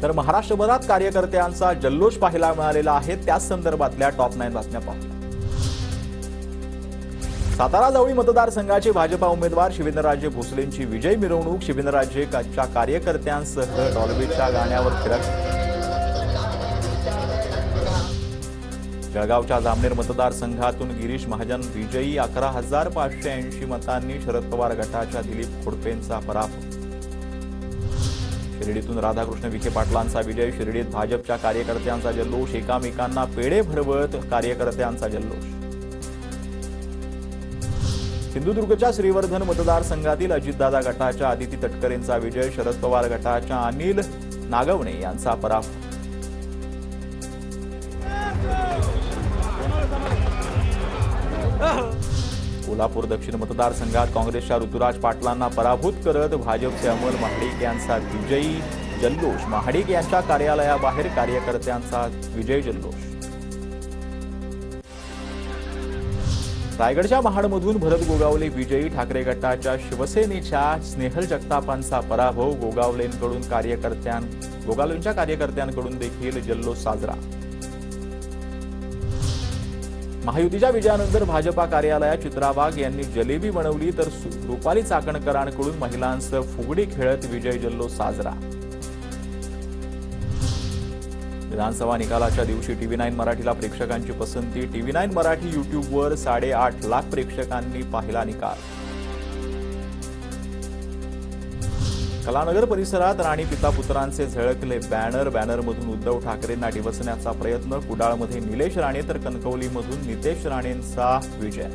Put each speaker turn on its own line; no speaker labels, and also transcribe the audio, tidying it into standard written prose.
तर महाराष्ट्रभरात कार्यकर्त्यांचा जल्लोष पाहायला मिळालेला आहे। त्याच संदर्भातल्या टॉप 9 बातम्या पाहूया। सातारा जवळी मतदारसंघाचे भाजपा उमेदवार शिवेंद्रराजे भोसलेंची विजय मिरवणूक शिवेंद्रराजेंच्या कार्यकर्त्यांसह डॉल्बीच्या गाण्यावर थिरकली। जळगावच्या जामनेर मतदारसंघातून गिरीश महाजन विजयी 11,580 मतांनी शरद पवार गटाच्या दिलीप खोडपेंचा पराभव। शिर्डीतून राधाकृष्ण विखे पाटलांचा विजय शिर्डीत भाजपच्या कार्यकर्त्यांचा जल्लोष एकामेकांना पेढे भरवत कार्यकर्त्यांचा जल्लोष। सिंधुदुर्गच्या श्रीवर्धन मतदारसंघातील अजितदादा गटाच्या आदिती तटकरेंचा विजय शरद पवार गटाच्या अनिल नागवणे यांचा पराभव। कोल्हापूर दक्षिण मतदारसंघात काँग्रेसच्या ऋतुराज पाटलांना पराभूत करत भाजपचे अमल महाडिक यांचा विजयी जल्लोष। महाडिक यांच्या कार्यालयाबाहेर कार्यकर्त्यांचा विजय जल्लोष। रायगडच्या महाडमधून भरत गोगावले विजयी ठाकरे गटाच्या शिवसेनेच्या स्नेहल जगतापांचा पराभव। गोगावलेंच्या कार्यकर्त्यांकडून देखील जल्लोष साजरा। महायुतीच्या विजयानंतर भाजपा कार्यालयात चित्रा वाघ यांनी जलेबी बनवली तर रुपाली चाकणकरांकडून महिलांसह फुगडी खेळत विजय जल्लोष साजरा। विधानसभा निकालाच्या दिवशी TV9 मराठीला प्रेक्षकांची पसंती। TV9 मराठी युट्यूबवर 8.5 लाख प्रेक्षकांनी पाहिला निकाल। कलानगर परिसरात राणी पिता पुत्रांचे झळकले बॅनरमधून उद्धव ठाकरेंना डिवचण्याचा प्रयत्न। कुडाळमध्ये निलेश राणे तर कणकवलीमधून नितेश राणेंचा विजय।